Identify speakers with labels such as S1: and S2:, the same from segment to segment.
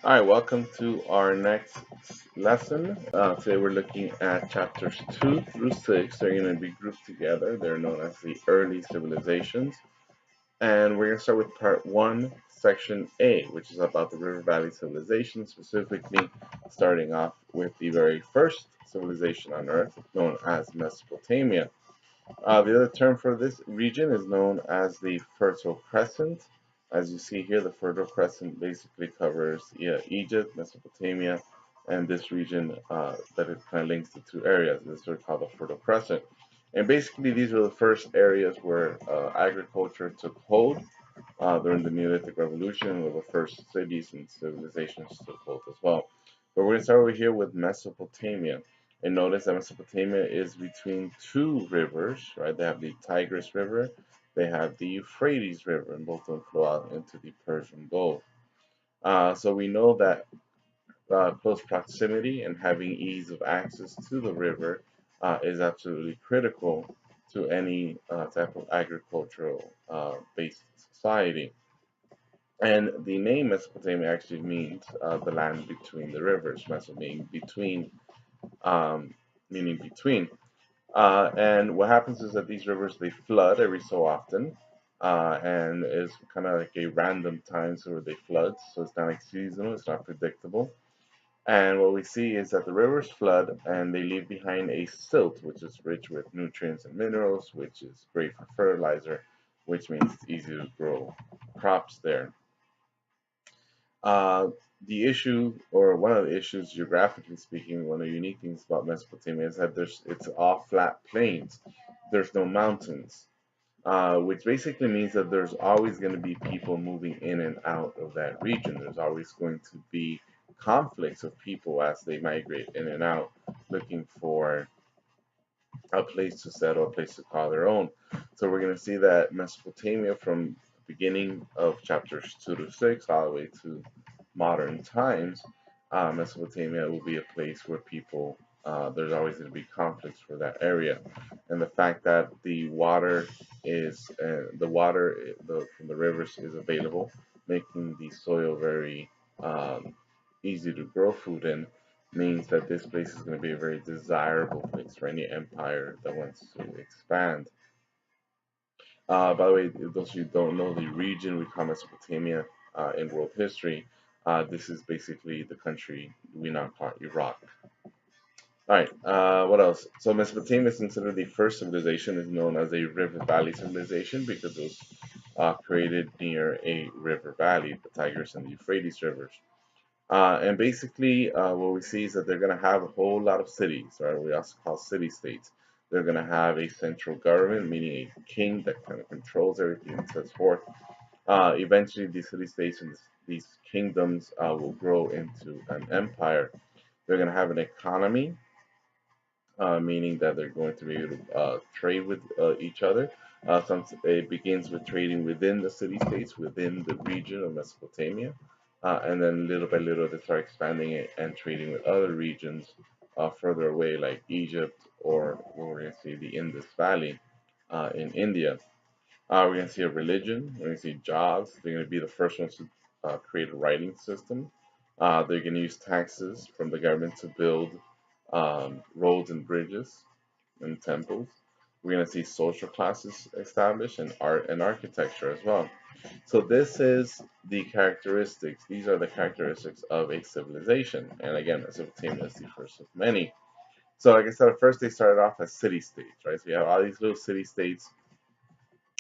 S1: All right, welcome to our next lesson. Today we're looking at chapters 2 through 6. They're going to be grouped together. They're known as the early civilizations. And we're going to start with part 1, section A, which is about the River Valley civilization, specifically starting off with the very first civilization on Earth, known as Mesopotamia. The other term for this region is known as the Fertile Crescent. As you see here, the Fertile Crescent basically covers Egypt, Mesopotamia, and this region that it kind of links the two areas. This is called the Fertile Crescent. And basically, these were the first areas where agriculture took hold during the Neolithic Revolution, where the first cities and civilizations took hold as well. But we're going to start over here with Mesopotamia. And notice that Mesopotamia is between two rivers, right? They have the Tigris River, they have the Euphrates River, and both of them flow out into the Persian Gulf. So we know that close proximity and having ease of access to the river is absolutely critical to any type of agricultural based society. And the name Mesopotamia actually means the land between the rivers, Meso um, meaning between. And what happens is that these rivers they flood every so often, and it's kind of like a random times where they flood. So it's not like seasonal, it's not predictable. And what we see is that the rivers flood and they leave behind a silt, which is rich with nutrients and minerals, which is great for fertilizer, which means it's easy to grow crops there. Uh, the issue, or one of the issues, geographically speaking, one of the unique things about Mesopotamia is that it's all flat plains. There's no mountains, which basically means that there's always going to be people moving in and out of that region. There's always going to be conflicts of people as they migrate in and out, looking for a place to settle, a place to call their own. So we're going to see that Mesopotamia from the beginning of chapters 2 to 6 all the way to modern times, Mesopotamia will be a place where people, there's always going to be conflicts for that area. And the fact that the water from the rivers is available, making the soil very easy to grow food in, means that this place is going to be a very desirable place for any empire that wants to expand. By the way, those of you who don't know, the region we call Mesopotamia in world history, this is basically the country we now call Iraq. All right, what else? So Mesopotamia is considered the first civilization, is known as a river valley civilization because it was created near a river valley, the Tigris and the Euphrates rivers. And basically, what we see is that they're going to have a whole lot of cities, right? We also call city states. They're going to have a central government, meaning a king that kind of controls everything and so forth. Eventually, these city states and these kingdoms will grow into an empire. They're going to have an economy, meaning that they're going to be able to trade with each other. It begins with trading within the city states, within the region of Mesopotamia, and then little by little they start expanding it and trading with other regions further away, like Egypt or we're going to see the Indus Valley in India. We're going to see a religion. We're going to see jobs. They're going to be the first ones to create a writing system. They're going to use taxes from the government to build roads and bridges and temples. We're going to see social classes established and art and architecture as well. So this is the characteristics. These are the characteristics of a civilization. And again, Mesopotamia is the first of many. So like I said, at first they started off as city states, right? So you have all these little city states,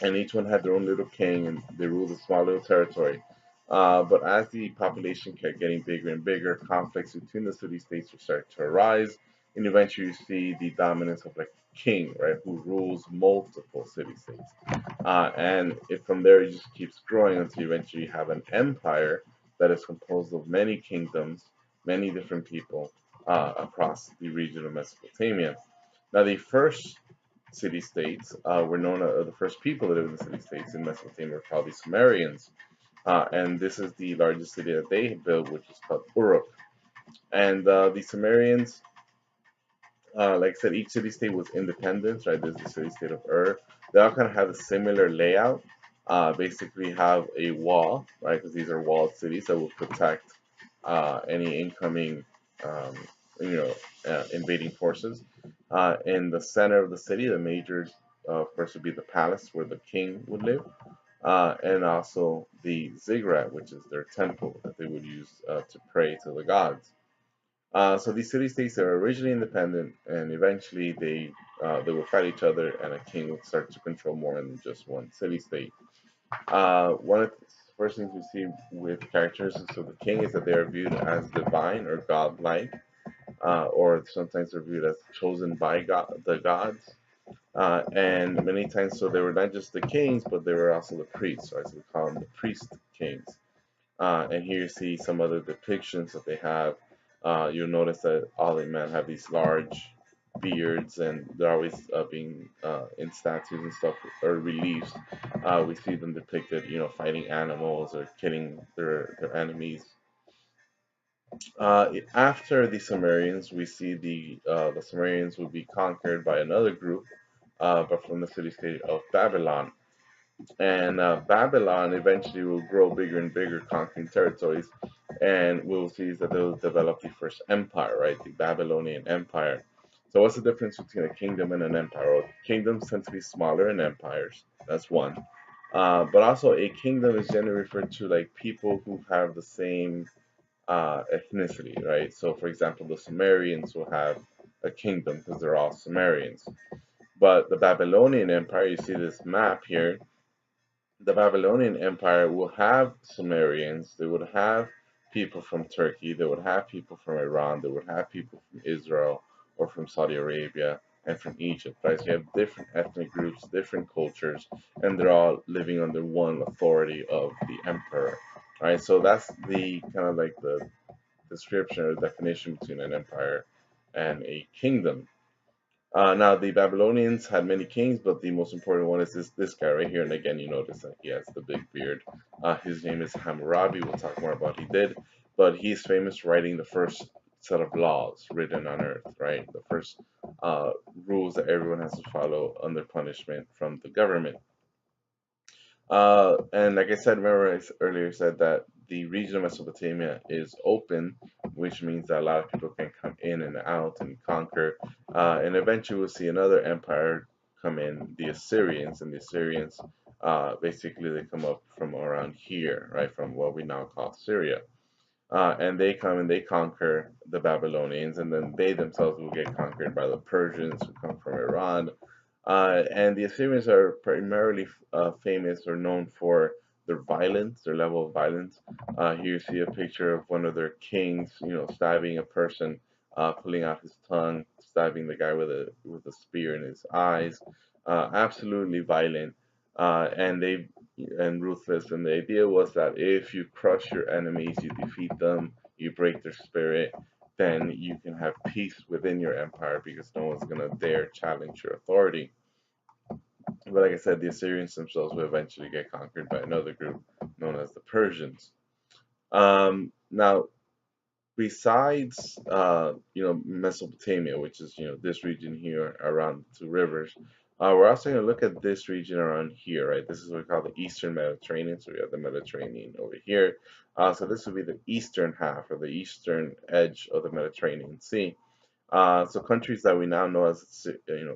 S1: and each one had their own little king, and they ruled a small little territory. But as the population kept getting bigger and bigger, conflicts between the city states would start to arise, and eventually you see the dominance of like a king, right, who rules multiple city states. And from there, it just keeps growing until eventually you have an empire that is composed of many kingdoms, many different people across the region of Mesopotamia. Now, the first city states were known as the first people that lived in the city states in Mesopotamia were called the Sumerians. And this is the largest city that they built, which is called Uruk. And the Sumerians, like I said, each city state was independent, right? There's the city state of Ur. They all kind of have a similar layout. Basically, have a wall, right? Because these are walled cities that will protect any incoming, um, you know, invading forces. In the center of the city, the major, of course, would be the palace where the king would live, and also the ziggurat, which is their temple that they would use to pray to the gods. So these city-states are originally independent, and eventually they would fight each other, and a king would start to control more than just one city-state. One of the first things we see with characteristics of the king is that they are viewed as divine or godlike, or sometimes they're viewed as chosen by God, the gods. And many times, so they were not just the kings, but they were also the priests, right? So we call them the priest kings. And here you see some other depictions that they have. You'll notice that all the men have these large beards, and they're always being in statues and stuff or reliefs. We see them depicted, fighting animals or killing their enemies. After the Sumerians, we see the Sumerians will be conquered by another group, but from the city-state of Babylon. And Babylon eventually will grow bigger and bigger, conquering territories, and we'll see that they'll develop the first empire, right? The Babylonian Empire. So, what's the difference between a kingdom and an empire? Well, kingdoms tend to be smaller than empires. That's one. But also, a kingdom is generally referred to like people who have the same ethnicity, right? So, for example, the Sumerians will have a kingdom because they're all Sumerians. But the Babylonian Empire, you see this map here, the Babylonian Empire will have Sumerians, they would have people from Turkey, they would have people from Iran, they would have people from Israel or from Saudi Arabia and from Egypt, right? So you have different ethnic groups, different cultures, and they're all living under one authority of the emperor, right? So that's the kind of like the description or definition between an empire and a kingdom. Now the Babylonians had many kings, but the most important one is this guy right here. And again, you notice that he has the big beard. His name is Hammurabi. We'll talk more about what he did, but he's famous for writing the first set of laws written on earth, right? The first rules that everyone has to follow under punishment from the government. And like I said, remember earlier said that the region of Mesopotamia is open, which means that a lot of people can come in and out and conquer. And eventually we'll see another empire come in, the Assyrians. And the Assyrians, basically, they come up from around here, right, from what we now call Syria. And they come and they conquer the Babylonians, and then they themselves will get conquered by the Persians who come from Iran. And the Assyrians are primarily famous or known for their violence, their level of violence. Here you see a picture of one of their kings, stabbing a person, pulling out his tongue, stabbing the guy with a spear in his eyes. Absolutely violent, and ruthless. And the idea was that if you crush your enemies, you defeat them, you break their spirit, then you can have peace within your empire because no one's going to dare challenge your authority. But like I said, the Assyrians themselves will eventually get conquered by another group known as the Persians. Now, besides Mesopotamia, which is this region here around the two rivers, we're also going to look at this region around here, right? This is what we call the Eastern Mediterranean. So we have the Mediterranean over here. So this would be the eastern half or the eastern edge of the Mediterranean Sea. So countries that we now know as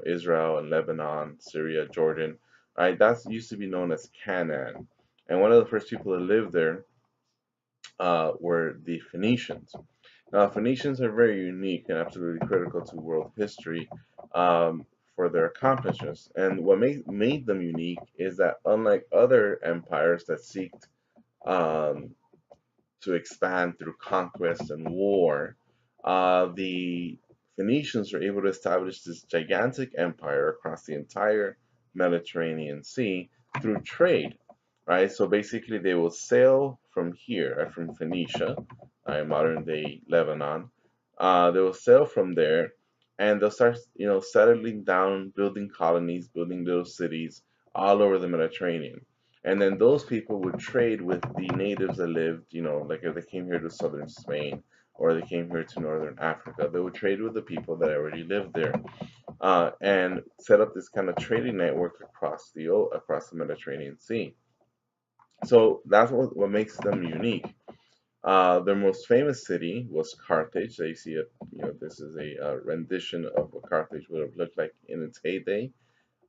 S1: Israel and Lebanon, Syria, Jordan, right? That used to be known as Canaan, and one of the first people to live there were the Phoenicians. Now, Phoenicians are very unique and absolutely critical to world history for their accomplishments. And what made them unique is that unlike other empires that seeked um, to expand through conquest and war, the Phoenicians were able to establish this gigantic empire across the entire Mediterranean Sea through trade, right? So basically, they will sail from here, from Phoenicia, modern day Lebanon. They will sail from there, and they'll start, settling down, building colonies, building little cities all over the Mediterranean. And then those people would trade with the natives that lived, like if they came here to southern Spain or they came here to northern Africa, they would trade with the people that already lived there, and set up this kind of trading network across the Mediterranean Sea. So that's what makes them unique. Their most famous city was Carthage. So you see it, this is a rendition of what Carthage would have looked like in its heyday.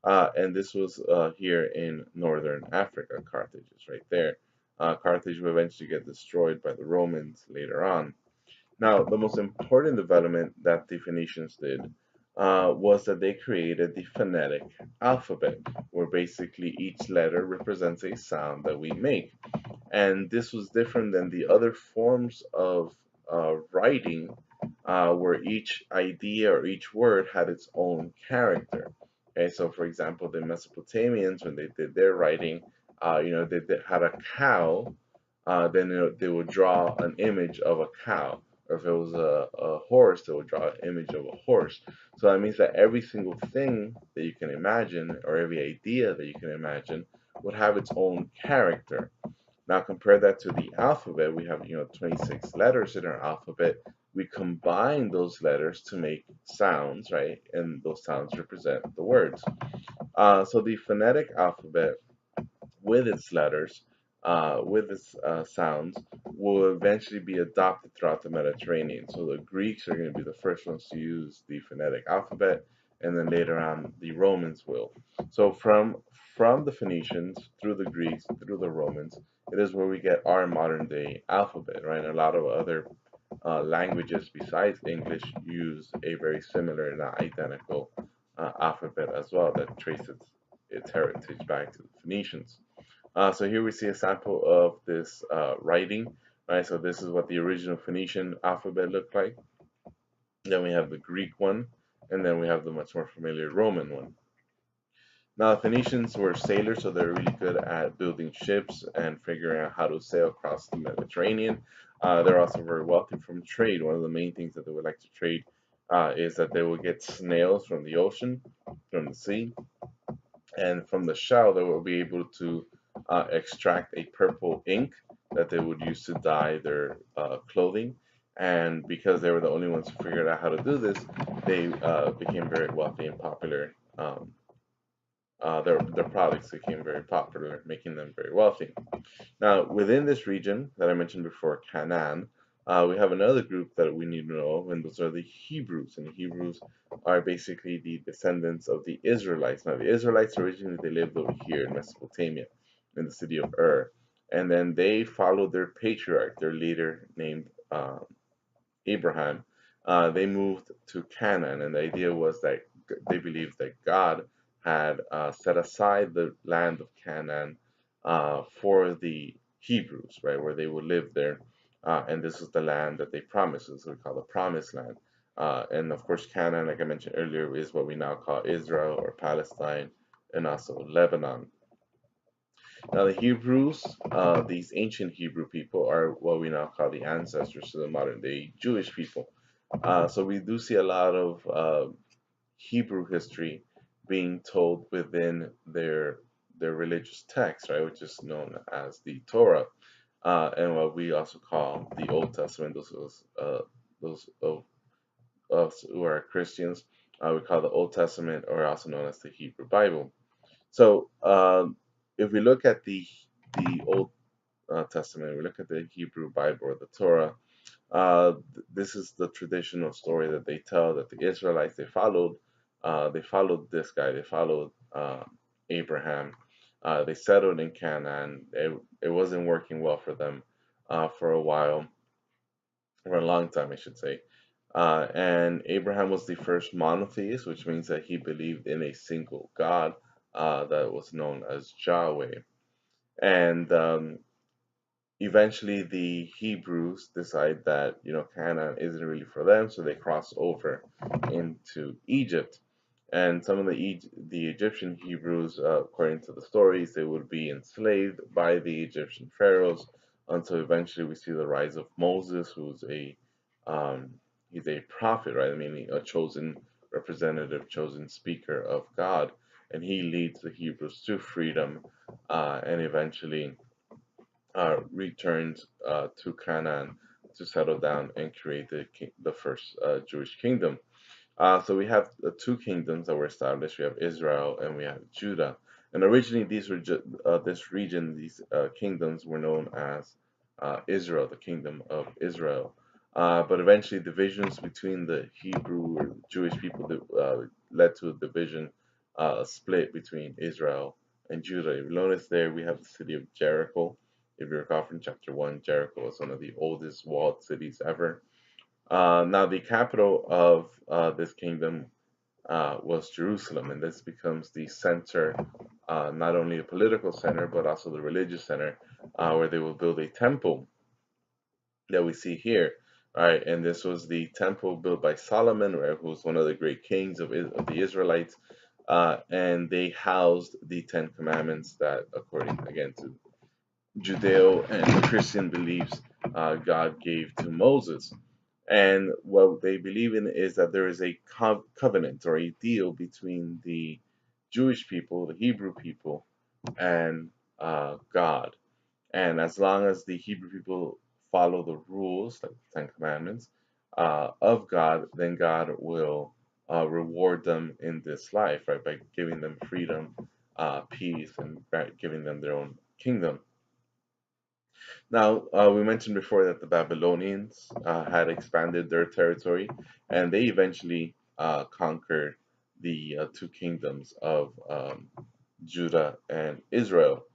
S1: And this was here in northern Africa. Carthage is right there. Carthage would eventually get destroyed by the Romans later on. Now, the most important development that the Phoenicians did was that they created the phonetic alphabet, where basically each letter represents a sound that we make. And this was different than the other forms of writing, where each idea or each word had its own character. Okay, so for example, the Mesopotamians, when they did their writing, they had a cow, then they would draw an image of a cow. Or if it was a horse, they would draw an image of a horse. So that means that every single thing that you can imagine, or every idea that you can imagine, would have its own character. Now compare that to the alphabet. We have 26 letters in our alphabet. We combine those letters to make sounds, right? And those sounds represent the words. So the phonetic alphabet, with its letters, with its sounds, will eventually be adopted throughout the Mediterranean. So the Greeks are going to be the first ones to use the phonetic alphabet, and then later on the Romans will. So from the Phoenicians through the Greeks through the Romans, it is where we get our modern day alphabet, right? A lot of other languages besides English use a very similar and not identical alphabet as well that traces its heritage back to the Phoenicians. So here we see a sample of this writing, right? So this is what the original Phoenician alphabet looked like. Then we have the Greek one, and then we have the much more familiar Roman one. Now, the Phoenicians were sailors, so they're really good at building ships and figuring out how to sail across the Mediterranean. They're also very wealthy from trade. One of the main things that they would like to trade is that they would get snails from the ocean, from the sea, and from the shell they will be able to extract a purple ink that they would use to dye their clothing. And because they were the only ones who figured out how to do this, they became very wealthy and popular. Their products became very popular, making them very wealthy. Now, within this region that I mentioned before, Canaan, we have another group that we need to know, and those are the Hebrews. And the Hebrews are basically the descendants of the Israelites. Now, the Israelites originally they lived over here in Mesopotamia, in the city of Ur, and then they followed their patriarch, their leader named Abraham. They moved to Canaan, and the idea was that they believed that God had set aside the land of Canaan for the Hebrews, right, where they would live there. And this is the land that they promised. This is what we call the Promised Land. And of course, Canaan, like I mentioned earlier, is what we now call Israel or Palestine, and also Lebanon. Now, the Hebrews, these ancient Hebrew people, are what we now call the ancestors to the modern day Jewish people. So we do see a lot of Hebrew history being told within their religious text, right, which is known as the Torah, and what we also call the Old Testament. Those of us who are Christians, we call the Old Testament, or also known as the Hebrew Bible. So if we look at the Old Testament, we look at the Hebrew Bible or the Torah. This is the traditional story that they tell that the Israelites they followed this guy, they followed Abraham. They settled in Canaan. It wasn't working well for them for a while, for a long time, I should say. And Abraham was the first monotheist, which means that he believed in a single God that was known as Yahweh. And eventually the Hebrews decide that Canaan isn't really for them, so they cross over into Egypt. And some of the Egyptian Hebrews, according to the stories, they would be enslaved by the Egyptian pharaohs until eventually we see the rise of Moses, who's a he's a prophet, right? I mean, a chosen representative, chosen speaker of God, and he leads the Hebrews to freedom, and eventually returned to Canaan to settle down and create the first Jewish kingdom. So we have the two kingdoms that were established. We have Israel and we have Judah. And originally, this region, these kingdoms were known as Israel, the kingdom of Israel. But eventually, divisions between the Hebrew or Jewish people led to a division, a split between Israel and Judah. If you notice there, we have the city of Jericho. If you recall from chapter 1, Jericho is one of the oldest walled cities ever. Now, the capital of this kingdom was Jerusalem, and this becomes the center, not only a political center, but also the religious center, where they will build a temple that we see here. All right, and this was the temple built by Solomon, right, who was one of the great kings of the Israelites, and they housed the Ten Commandments that, according again to Judeo and Christian beliefs, God gave to Moses. And what they believe in is that there is a covenant or a deal between the Jewish people, the Hebrew people, and God. And as long as the Hebrew people follow the rules, like the Ten Commandments, of God, then God will reward them in this life, right, by giving them freedom, peace, and giving them their own kingdom. Now, we mentioned before that the Babylonians had expanded their territory, and they eventually conquered the two kingdoms of Judah and Israel.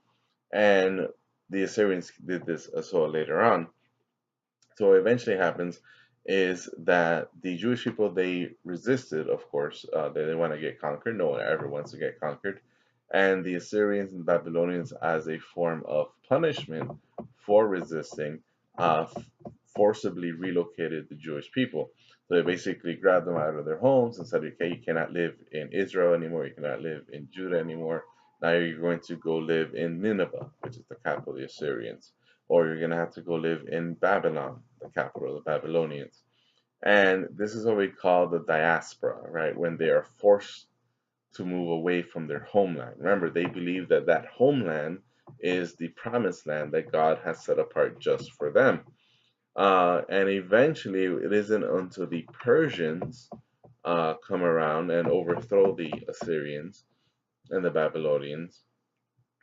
S1: And the Assyrians did this as well later on. So what eventually happens is that the Jewish people, they resisted, of course. They didn't want to get conquered. No one ever wants to get conquered. And the Assyrians and Babylonians, as a form of punishment for resisting, forcibly relocated the Jewish people. So they basically grabbed them out of their homes and said, okay, you cannot live in Israel anymore. You cannot live in Judah anymore. Now you're going to go live in Nineveh, which is the capital of the Assyrians. Or you're going to have to go live in Babylon, the capital of the Babylonians. And this is what we call the diaspora, right? When they are forced to move away from their homeland. Remember, they believe that that homeland is the promised land that God has set apart just for them. And eventually, it isn't until the Persians come around and overthrow the Assyrians and the Babylonians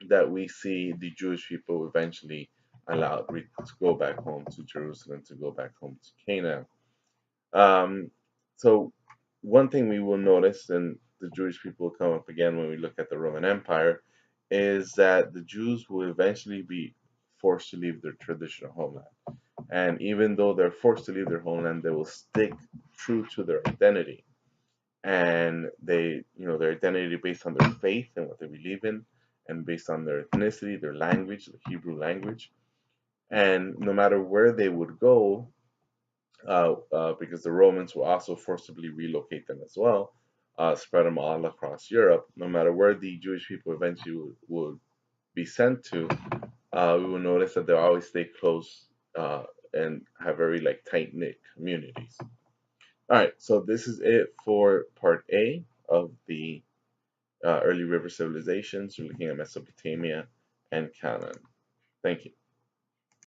S1: that we see the Jewish people eventually allowed to go back home to Jerusalem, to go back home to Canaan. So one thing we will notice, and the Jewish people will come up again when we look at the Roman Empire, is that the Jews will eventually be forced to leave their traditional homeland. And even though they're forced to leave their homeland, they will stick true to their identity. And they, their identity based on their faith and what they believe in, and based on their ethnicity, their language, the Hebrew language. And no matter where they would go, because the Romans will also forcibly relocate them as well, spread them all across Europe. No matter where the Jewish people eventually would be sent to, we will notice that they'll always stay close and have very tight knit communities. All right, so this is it for part A of the early river civilizations. We're looking at Mesopotamia and Canaan. Thank you.